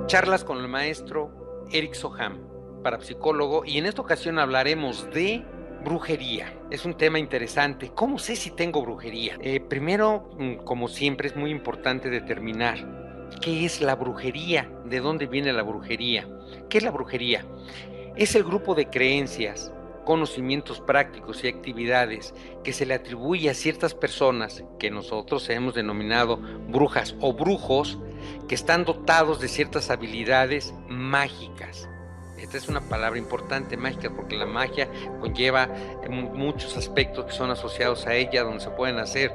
Charlas con el maestro Eric Soham, parapsicólogo, y en esta ocasión hablaremos de brujería. Es un tema interesante. ¿Cómo sé si tengo brujería? Primero, como siempre, es muy importante determinar qué es la brujería, de dónde viene la brujería. ¿Qué es la brujería? Es el grupo de creencias, conocimientos prácticos y actividades que se le atribuye a ciertas personas que nosotros hemos denominado brujas o brujos, que están dotados de ciertas habilidades mágicas. Esta es una palabra importante, mágica, porque la magia conlleva muchos aspectos que son asociados a ella, donde se pueden hacer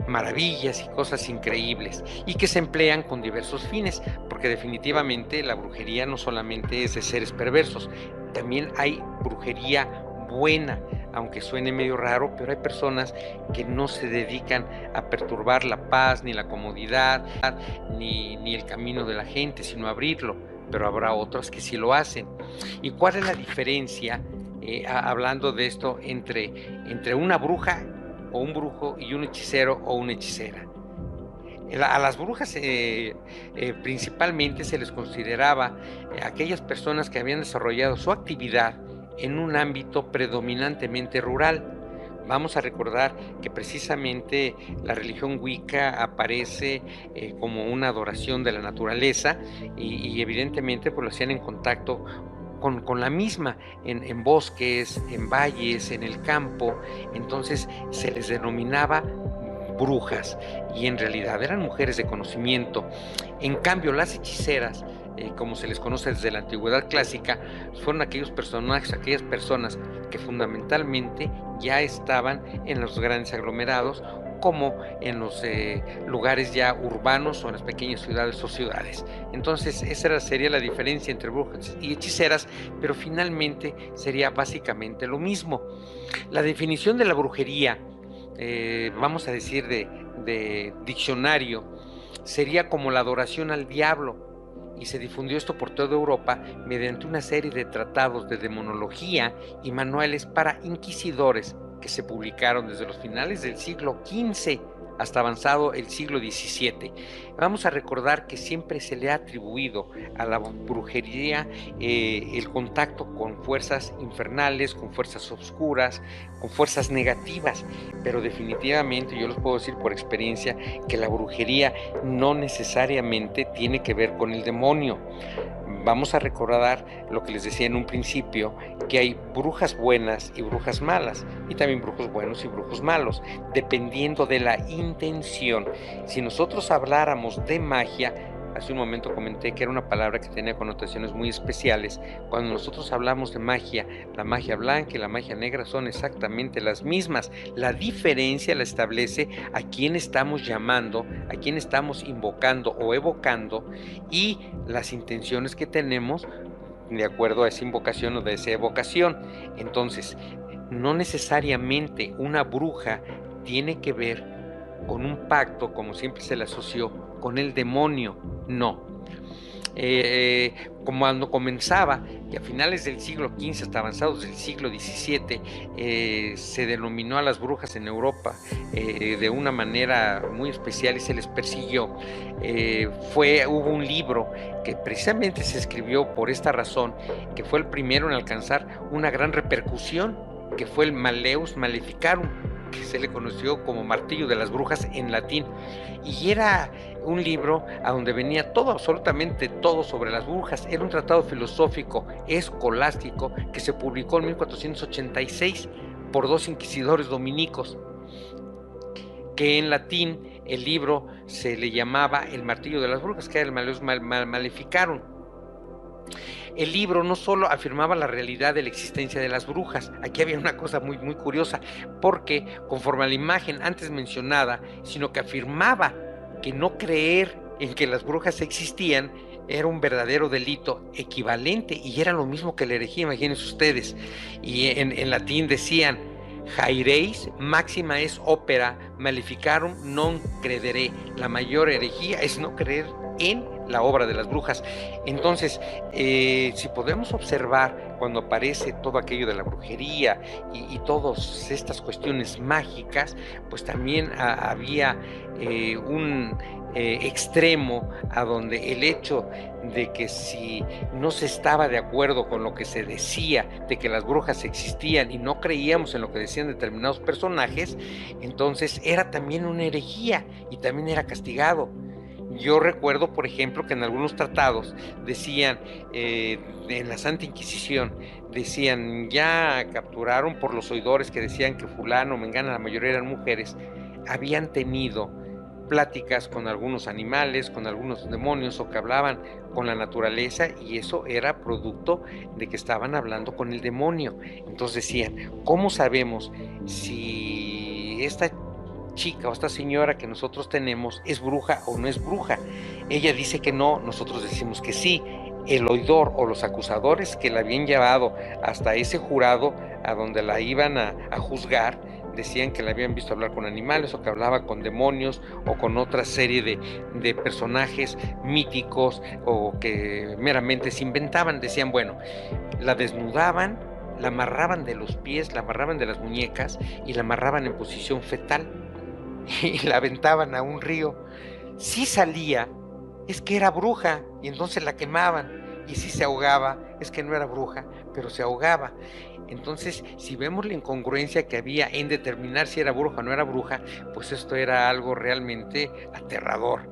maravillas y cosas increíbles, y que se emplean con diversos fines, porque definitivamente la brujería no solamente es de seres perversos, también hay brujería buena, aunque suene medio raro, pero hay personas que no se dedican a perturbar la paz, ni la comodidad, ni el camino de la gente, sino a abrirlo, pero habrá otras que sí lo hacen. ¿Y cuál es la diferencia, hablando de esto, entre una bruja o un brujo y un hechicero o una hechicera? A las brujas principalmente se les consideraba aquellas personas que habían desarrollado su actividad en un ámbito predominantemente rural. Vamos a recordar que precisamente la religión Wicca aparece como una adoración de la naturaleza y evidentemente pues lo hacían en contacto con la misma, en bosques, en valles, en el campo. Entonces se les denominaba brujas y en realidad eran mujeres de conocimiento. En cambio, las hechiceras, como se les conoce desde la antigüedad clásica, fueron aquellos personajes, aquellas personas que fundamentalmente ya estaban en los grandes aglomerados, como en los lugares ya urbanos o en las pequeñas ciudades o ciudades. Entonces, esa sería la diferencia entre brujas y hechiceras, pero finalmente sería básicamente lo mismo. La definición de la brujería, vamos a decir de diccionario, sería como la adoración al diablo, y se difundió esto por toda Europa mediante una serie de tratados de demonología y manuales para inquisidores que se publicaron desde los finales del siglo XV hasta avanzado el siglo XVII. Vamos a recordar que siempre se le ha atribuido a la brujería el contacto con fuerzas infernales, con fuerzas oscuras, con fuerzas negativas, pero definitivamente yo les puedo decir por experiencia que la brujería no necesariamente tiene que ver con el demonio. Vamos a recordar lo que les decía en un principio, que hay brujas buenas y brujas malas, y también brujos buenos y brujos malos, dependiendo de la intención. Si nosotros habláramos de magia, hace un momento comenté que era una palabra que tenía connotaciones muy especiales. Cuando nosotros hablamos de magia, la magia blanca y la magia negra son exactamente las mismas. La diferencia la establece a quién estamos llamando, a quién estamos invocando o evocando, y las intenciones que tenemos de acuerdo a esa invocación o de esa evocación. Entonces, no necesariamente una bruja tiene que ver con un pacto, como siempre se le asoció, con el demonio, no. Como cuando comenzaba, y a finales del siglo XV hasta avanzados del siglo XVII, se denominó a las brujas en Europa de una manera muy especial y se les persiguió. Hubo un libro que precisamente se escribió por esta razón, que fue el primero en alcanzar una gran repercusión, que fue el Malleus Maleficarum, que se le conoció como martillo de las brujas en latín, y era un libro a donde venía todo, absolutamente todo sobre las brujas. Era un tratado filosófico escolástico que se publicó en 1486 por dos inquisidores dominicos, que en latín el libro se le llamaba el martillo de las brujas, que era el Malleus Maleficarum. El libro no solo afirmaba la realidad de la existencia de las brujas, aquí había una cosa muy, muy curiosa, porque conforme a la imagen antes mencionada, sino que afirmaba que no creer en que las brujas existían era un verdadero delito equivalente, y era lo mismo que la herejía, imagínense ustedes. Y en latín decían: Jaireis máxima es opera maleficarum non credere. La mayor herejía es no creer en la obra de las brujas. Entonces, si podemos observar cuando aparece todo aquello de la brujería y todas estas cuestiones mágicas, pues también había un extremo a donde el hecho de que si no se estaba de acuerdo con lo que se decía de que las brujas existían y no creíamos en lo que decían determinados personajes, entonces era también una herejía y también era castigado. Yo recuerdo, por ejemplo, que en algunos tratados decían, en la Santa Inquisición, decían, ya capturaron por los oidores que decían que fulano, mengana, la mayoría eran mujeres, habían tenido pláticas con algunos animales, con algunos demonios, o que hablaban con la naturaleza, y eso era producto de que estaban hablando con el demonio. Entonces decían, ¿cómo sabemos si esta chica o esta señora que nosotros tenemos es bruja o no es bruja? Ella dice que no, nosotros decimos que sí. El oidor o los acusadores que la habían llevado hasta ese jurado a donde la iban a juzgar, decían que la habían visto hablar con animales, o que hablaba con demonios, o con otra serie de personajes míticos, o que meramente se inventaban. Decían, bueno, la desnudaban, la amarraban de los pies, la amarraban de las muñecas y la amarraban en posición fetal y la aventaban a un río. Si salía, es que era bruja, y entonces la quemaban. Y si se ahogaba, es que no era bruja, pero se ahogaba. Entonces, si vemos la incongruencia que había en determinar si era bruja o no era bruja, pues esto era algo realmente aterrador.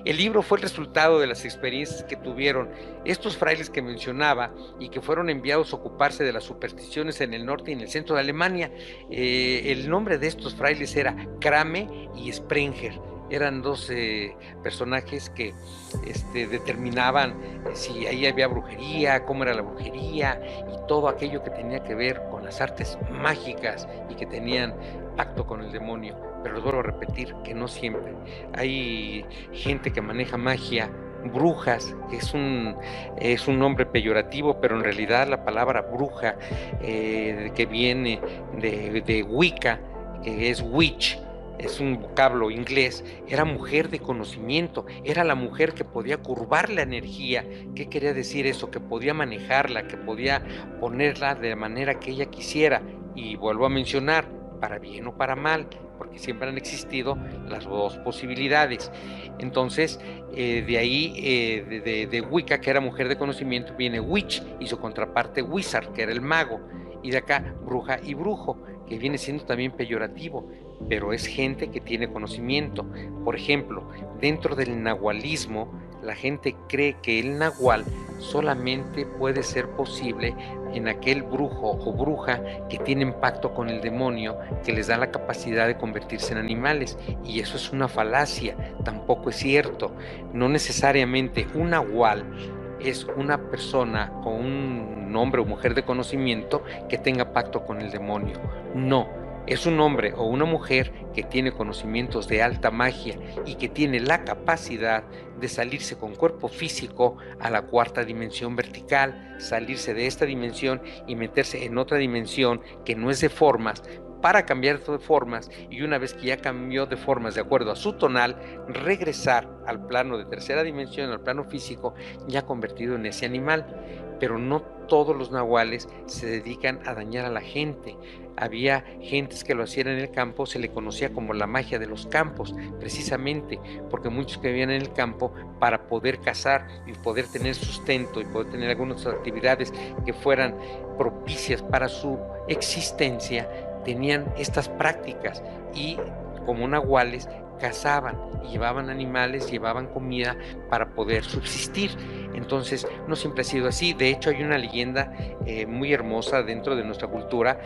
El libro fue el resultado de las experiencias que tuvieron estos frailes que mencionaba y que fueron enviados a ocuparse de las supersticiones en el norte y en el centro de Alemania. El nombre de estos frailes era Krame y Sprenger. Eran dos personajes que determinaban si ahí había brujería, cómo era la brujería y todo aquello que tenía que ver con las artes mágicas y que tenían pacto con el demonio. Pero les vuelvo a repetir que no siempre. Hay gente que maneja magia, brujas, que es un nombre peyorativo, pero en realidad la palabra bruja, que viene de Wicca, que es witch, es un vocablo inglés, era mujer de conocimiento, era la mujer que podía curvar la energía. ¿Qué quería decir eso? Que podía manejarla, que podía ponerla de la manera que ella quisiera. Y vuelvo a mencionar, para bien o para mal, porque siempre han existido las dos posibilidades. Entonces, de ahí, de Wicca, que era mujer de conocimiento, viene witch y su contraparte wizard, que era el mago. Y de acá, bruja y brujo, que viene siendo también peyorativo, pero es gente que tiene conocimiento. Por ejemplo, dentro del nahualismo, la gente cree que el nahual solamente puede ser posible en aquel brujo o bruja que tienen pacto con el demonio, que les da la capacidad de convertirse en animales, y eso es una falacia, tampoco es cierto. No necesariamente un nahual es una persona o un hombre o mujer de conocimiento que tenga pacto con el demonio. No, es un hombre o una mujer que tiene conocimientos de alta magia y que tiene la capacidad de salirse con cuerpo físico a la cuarta dimensión vertical, salirse de esta dimensión y meterse en otra dimensión que no es de formas, para cambiar de formas, y una vez que ya cambió de formas de acuerdo a su tonal, regresar al plano de tercera dimensión, al plano físico, ya convertido en ese animal. Pero no todos los nahuales se dedican a dañar a la gente. Había gentes que lo hacían en el campo, se le conocía como la magia de los campos, precisamente porque muchos que vivían en el campo, para poder cazar y poder tener sustento y poder tener algunas actividades que fueran propicias para su existencia, tenían estas prácticas, y como nahuales cazaban y llevaban animales, llevaban comida para poder subsistir. Entonces no siempre ha sido así. De hecho, hay una leyenda muy hermosa dentro de nuestra cultura,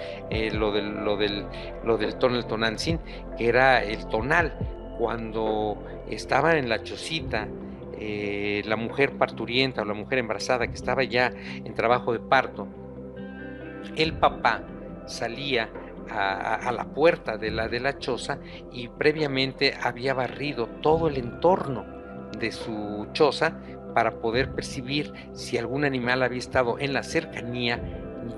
lo del Tonaltonantzin, que era el tonal. Cuando estaba en la chocita, la mujer parturienta o la mujer embarazada que estaba ya en trabajo de parto, el papá salía a la puerta de la choza y previamente había barrido todo el entorno de su choza para poder percibir si algún animal había estado en la cercanía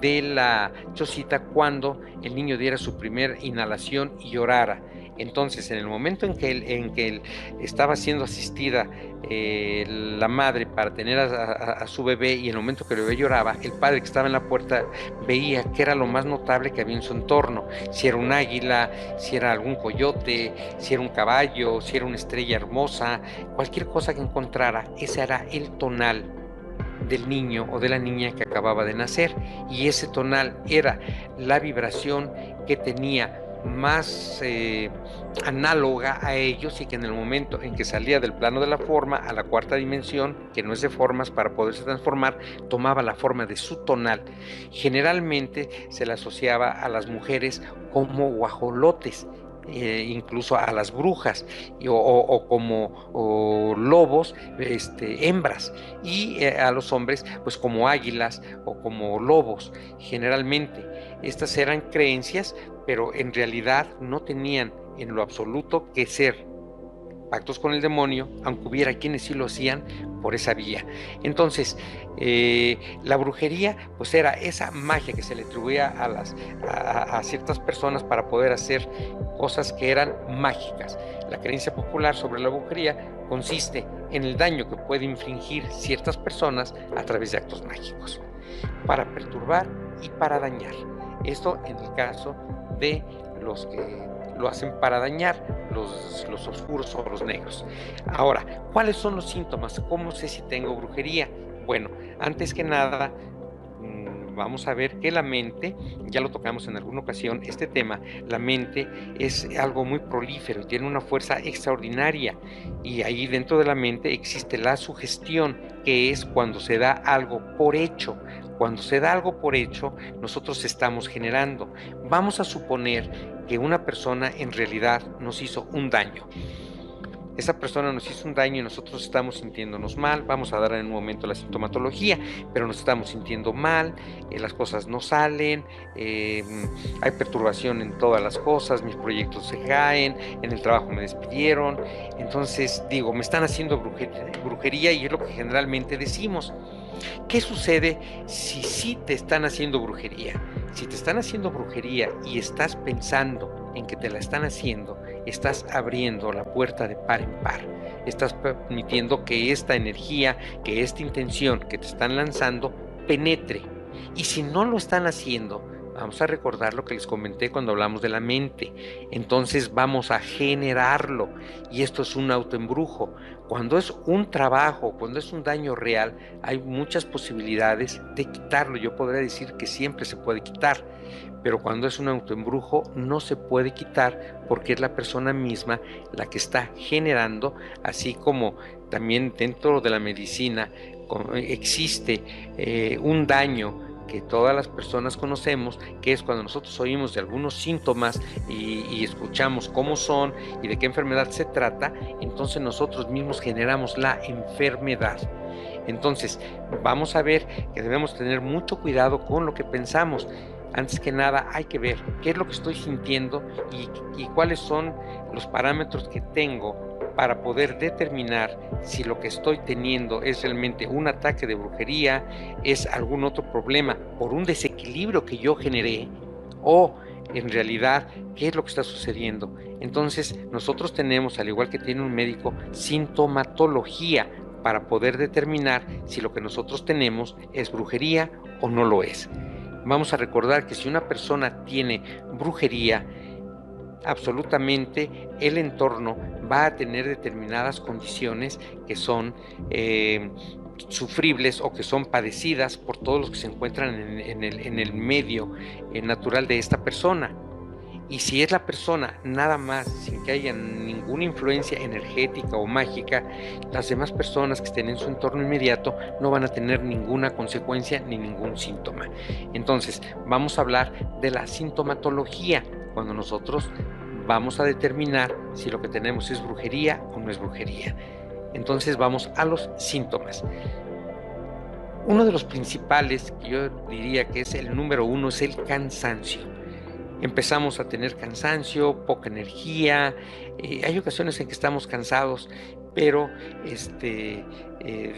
de la chocita cuando el niño diera su primer inhalación y llorara. Entonces, en el momento en que él estaba siendo asistida la madre para tener a su bebé, y en el momento que el bebé lloraba, el padre que estaba en la puerta veía que era lo más notable que había en su entorno, si era un águila, si era algún coyote, si era un caballo, si era una estrella hermosa, cualquier cosa que encontrara, ese era el tonal del niño o de la niña que acababa de nacer, y ese tonal era la vibración que tenía más análoga a ellos, y que en el momento en que salía del plano de la forma a la cuarta dimensión, que no es de formas, para poderse transformar, tomaba la forma de su tonal. Generalmente se le asociaba a las mujeres como guajolotes, incluso a las brujas, o como lobos, hembras, y a los hombres pues como águilas o como lobos. Generalmente estas eran creencias, pero en realidad no tenían en lo absoluto que ser pactos con el demonio, aunque hubiera quienes sí lo hacían por esa vía. Entonces, la brujería pues era esa magia que se le atribuía a ciertas personas para poder hacer cosas que eran mágicas. La creencia popular sobre la brujería consiste en el daño que puede infligir ciertas personas a través de actos mágicos, para perturbar y para dañar. Esto en el caso de los que lo hacen para dañar, los oscuros o los negros. Ahora, ¿cuáles son los síntomas? ¿Cómo sé si tengo brujería? Bueno, antes que nada, vamos a ver que la mente, ya lo tocamos en alguna ocasión, este tema, la mente es algo muy prolífero y tiene una fuerza extraordinaria, y ahí dentro de la mente existe la sugestión, que es cuando se da algo por hecho. Cuando se da algo por hecho, nosotros estamos generando. Vamos a suponer que una persona en realidad nos hizo un daño. Esa persona nos hizo un daño y nosotros estamos sintiéndonos mal. Vamos a dar en un momento la sintomatología, pero nos estamos sintiendo mal, las cosas no salen, hay perturbación en todas las cosas, mis proyectos se caen, en el trabajo me despidieron. Entonces digo, me están haciendo brujería, y es lo que generalmente decimos. ¿Qué sucede si sí te están haciendo brujería? Si te están haciendo brujería y estás pensando en que te la están haciendo, estás abriendo la puerta de par en par. Estás permitiendo que esta energía, que esta intención que te están lanzando penetre. Y si no lo están haciendo, vamos a recordar lo que les comenté cuando hablamos de la mente. Entonces vamos a generarlo, y esto es un autoembrujo. Cuando es un trabajo, cuando es un daño real, hay muchas posibilidades de quitarlo. Yo podría decir que siempre se puede quitar, pero cuando es un autoembrujo no se puede quitar, porque es la persona misma la que está generando, así como también dentro de la medicina existe un daño que todas las personas conocemos, que es cuando nosotros oímos de algunos síntomas y escuchamos cómo son y de qué enfermedad se trata, entonces nosotros mismos generamos la enfermedad. Entonces, vamos a ver que debemos tener mucho cuidado con lo que pensamos. Antes que nada, hay que ver qué es lo que estoy sintiendo y cuáles son los parámetros que tengo para poder determinar si lo que estoy teniendo es realmente un ataque de brujería, es algún otro problema por un desequilibrio que yo generé, o en realidad qué es lo que está sucediendo. Entonces, nosotros tenemos, al igual que tiene un médico, sintomatología para poder determinar si lo que nosotros tenemos es brujería o no lo es. Vamos a recordar que si una persona tiene brujería, absolutamente el entorno va a tener determinadas condiciones que son sufribles o que son padecidas por todos los que se encuentran en el medio natural de esta persona. Y si es la persona nada más, sin que haya ninguna influencia energética o mágica, las demás personas que estén en su entorno inmediato no van a tener ninguna consecuencia ni ningún síntoma. Entonces, vamos a hablar de la sintomatología, cuando nosotros vamos a determinar si lo que tenemos es brujería o no es brujería. Entonces, vamos a los síntomas. Uno de los principales, que yo diría que es el número uno, es el cansancio. Empezamos a tener cansancio, poca energía, hay ocasiones en que estamos cansados, pero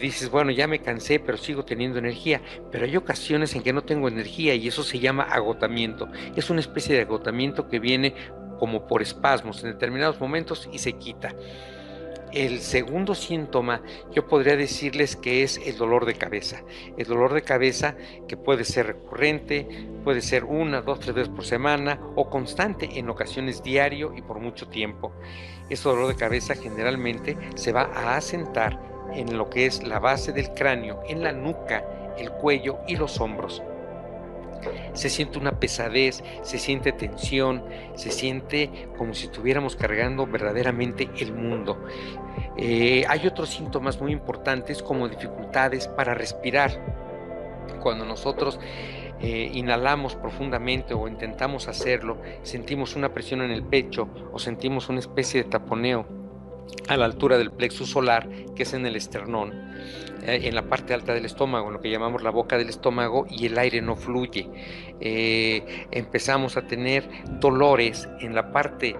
dices, bueno, ya me cansé, pero sigo teniendo energía. Pero hay ocasiones en que no tengo energía, y eso se llama agotamiento. Es una especie de agotamiento que viene como por espasmos en determinados momentos y se quita. El segundo síntoma, yo podría decirles que es el dolor de cabeza. El dolor de cabeza que puede ser recurrente, puede ser 1, 2, 3 veces por semana o constante, en ocasiones diario y por mucho tiempo. Este dolor de cabeza generalmente se va a asentar en lo que es la base del cráneo, en la nuca, el cuello y los hombros. Se siente una pesadez, se siente tensión, se siente como si estuviéramos cargando verdaderamente el mundo. Hay otros síntomas muy importantes como dificultades para respirar. Cuando nosotros inhalamos profundamente o intentamos hacerlo, sentimos una presión en el pecho o sentimos una especie de taponeo a la altura del plexo solar, que es en el esternón, en la parte alta del estómago, en lo que llamamos la boca del estómago, y el aire no fluye. Empezamos a tener dolores en la parte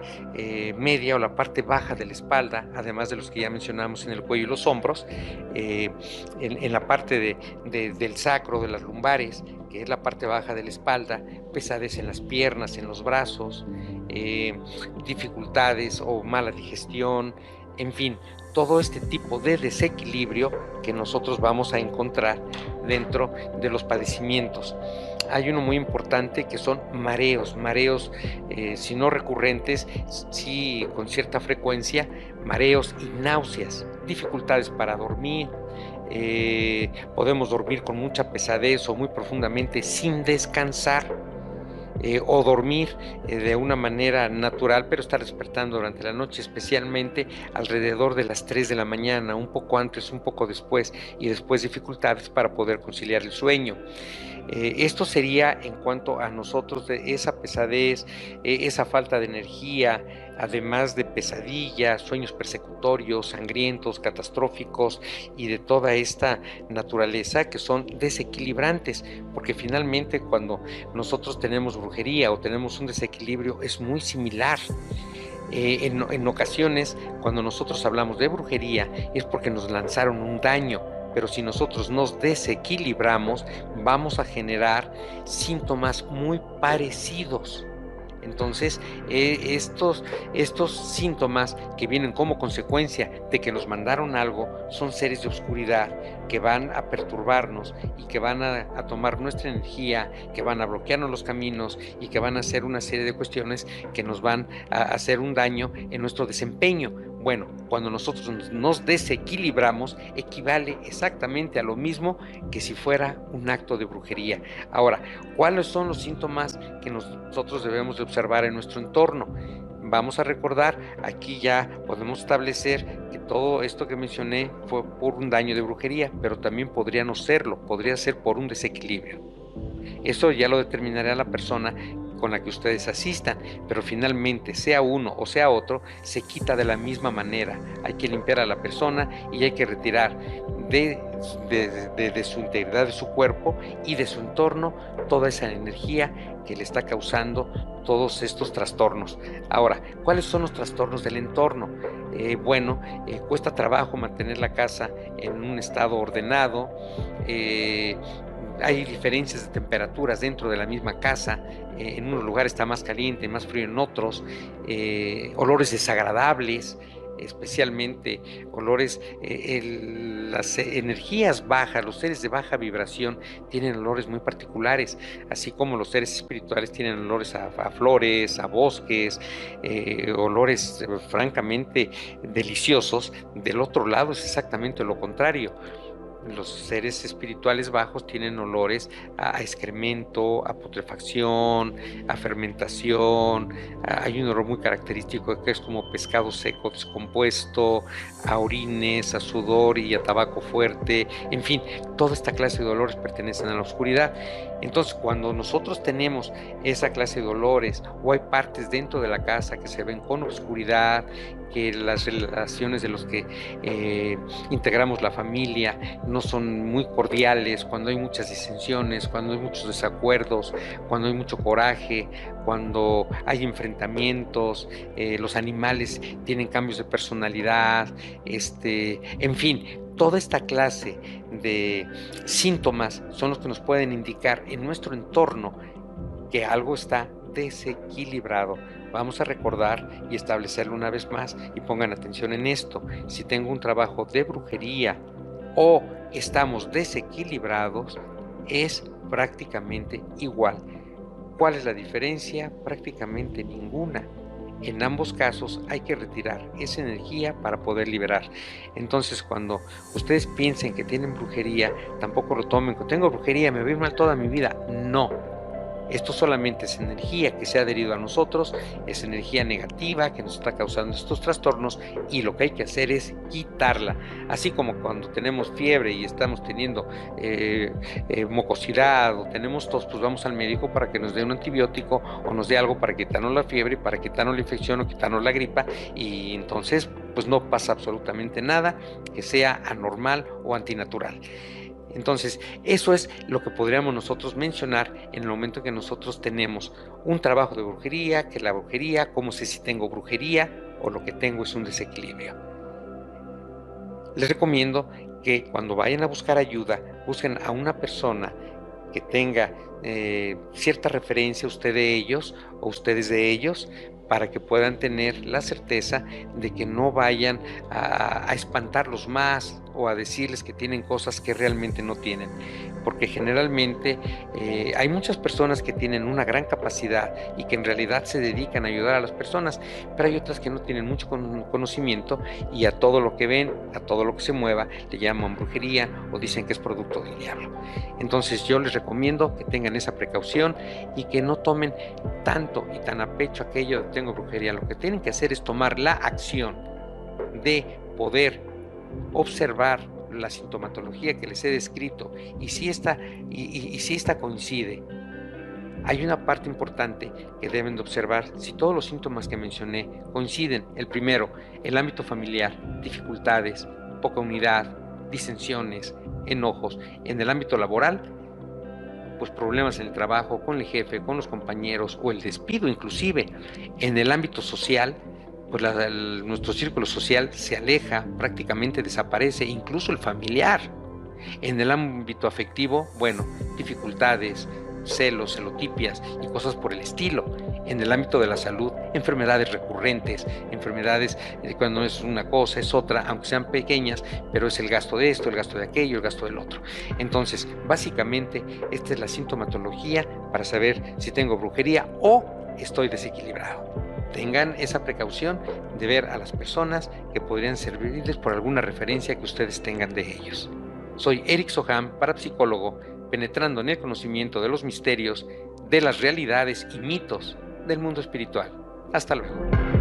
media o la parte baja de la espalda, además de los que ya mencionamos en el cuello y los hombros, en la parte del sacro, de las lumbares, que es la parte baja de la espalda, pesadez en las piernas, en los brazos, dificultades o mala digestión, en fin, todo este tipo de desequilibrio que nosotros vamos a encontrar dentro de los padecimientos. Hay uno muy importante que son mareos, si no recurrentes, sí con cierta frecuencia, mareos y náuseas, dificultades para dormir, podemos dormir con mucha pesadez o muy profundamente sin descansar. O dormir de una manera natural, pero estar despertando durante la noche, especialmente alrededor de las 3 de la mañana, un poco antes, un poco después, y después dificultades para poder conciliar el sueño. Esto sería en cuanto a nosotros, de esa pesadez, esa falta de energía, además de pesadillas, sueños persecutorios, sangrientos, catastróficos y de toda esta naturaleza que son desequilibrantes, porque finalmente cuando nosotros tenemos brujería o tenemos un desequilibrio es muy similar. En ocasiones, cuando nosotros hablamos de brujería, es porque nos lanzaron un daño, pero si nosotros nos desequilibramos, vamos a generar síntomas muy parecidos. Entonces, estos síntomas que vienen como consecuencia de que nos mandaron algo son seres de oscuridad que van a perturbarnos y que van a tomar nuestra energía, que van a bloquearnos los caminos y que van a hacer una serie de cuestiones que nos van a hacer un daño en nuestro desempeño. Bueno, cuando nosotros nos desequilibramos, equivale exactamente a lo mismo que si fuera un acto de brujería. Ahora, ¿cuáles son los síntomas que nosotros debemos de observar en nuestro entorno? Vamos a recordar, aquí ya podemos establecer que todo esto que mencioné fue por un daño de brujería, pero también podría no serlo, podría ser por un desequilibrio. Eso ya lo determinará la persona con la que ustedes asistan, pero finalmente, sea uno o sea otro, se quita de la misma manera. Hay que limpiar a la persona y hay que retirar de su integridad de su cuerpo y de su entorno toda esa energía que le está causando todos estos trastornos. Ahora, ¿cuáles son los trastornos del entorno? Cuesta trabajo mantener la casa en un estado ordenado, hay diferencias de temperaturas dentro de la misma casa, en unos lugares está más caliente, más frío en otros, olores desagradables, especialmente olores, las energías bajas, los seres de baja vibración tienen olores muy particulares, así como los seres espirituales tienen olores a flores, a bosques, olores francamente deliciosos. Del otro lado es exactamente lo contrario. Los seres espirituales bajos tienen olores a excremento, a putrefacción, a fermentación. Hay un olor muy característico que es como pescado seco descompuesto, a orines, a sudor y a tabaco fuerte. En fin, toda esta clase de olores pertenecen a la oscuridad. Entonces, cuando nosotros tenemos esa clase de olores o hay partes dentro de la casa que se ven con oscuridad, que las relaciones de los que integramos la familia no son muy cordiales, cuando hay muchas disensiones, cuando hay muchos desacuerdos, cuando hay mucho coraje, cuando hay enfrentamientos, los animales tienen cambios de personalidad, en fin, toda esta clase de síntomas son los que nos pueden indicar en nuestro entorno que algo está desequilibrado. Vamos a recordar y establecerlo una vez más y pongan atención en esto. Si tengo un trabajo de brujería o estamos desequilibrados, es prácticamente igual. ¿Cuál es la diferencia? Prácticamente ninguna. En ambos casos hay que retirar esa energía para poder liberar. Entonces, cuando ustedes piensen que tienen brujería, tampoco lo tomen, que tengo brujería, me voy mal toda mi vida. No. Esto solamente es energía que se ha adherido a nosotros, es energía negativa que nos está causando estos trastornos y lo que hay que hacer es quitarla. Así como cuando tenemos fiebre y estamos teniendo mucosidad o tenemos tos, pues vamos al médico para que nos dé un antibiótico o nos dé algo para quitarnos la fiebre, para quitarnos la infección o quitarnos la gripa, y entonces pues no pasa absolutamente nada que sea anormal o antinatural. Entonces, eso es lo que podríamos nosotros mencionar en el momento que nosotros tenemos un trabajo de brujería, que la brujería, cómo sé si tengo brujería o lo que tengo es un desequilibrio. Les recomiendo que cuando vayan a buscar ayuda, busquen a una persona que tenga cierta referencia, usted de ellos o ustedes de ellos, para que puedan tener la certeza de que no vayan a espantarlos más o a decirles que tienen cosas que realmente no tienen. Porque generalmente hay muchas personas que tienen una gran capacidad y que en realidad se dedican a ayudar a las personas, pero hay otras que no tienen mucho conocimiento y a todo lo que ven, a todo lo que se mueva, le llaman brujería o dicen que es producto del diablo. Entonces yo les recomiendo que tengan esa precaución y que no tomen tanto y tan a pecho aquello de tengo brujería. Lo que tienen que hacer es tomar la acción de poder observar la sintomatología que les he descrito y si esta coincide. Hay una parte importante que deben de observar si todos los síntomas que mencioné coinciden. El primero, el ámbito familiar, dificultades, poca unidad, disensiones, enojos. En el ámbito laboral, pues problemas en el trabajo, con el jefe, con los compañeros o el despido inclusive. En el ámbito social, pues nuestro círculo social se aleja, prácticamente desaparece, incluso el familiar. En el ámbito afectivo, bueno, dificultades, celos, celotipias y cosas por el estilo. En el ámbito de la salud, enfermedades recurrentes, enfermedades cuando es una cosa, es otra, aunque sean pequeñas, pero es el gasto de esto, el gasto de aquello, el gasto del otro. Entonces, básicamente, esta es la sintomatología para saber si tengo brujería o estoy desequilibrado. Tengan esa precaución de ver a las personas que podrían servirles por alguna referencia que ustedes tengan de ellos. Soy Eric Soham, parapsicólogo, penetrando en el conocimiento de los misterios, de las realidades y mitos del mundo espiritual. Hasta luego.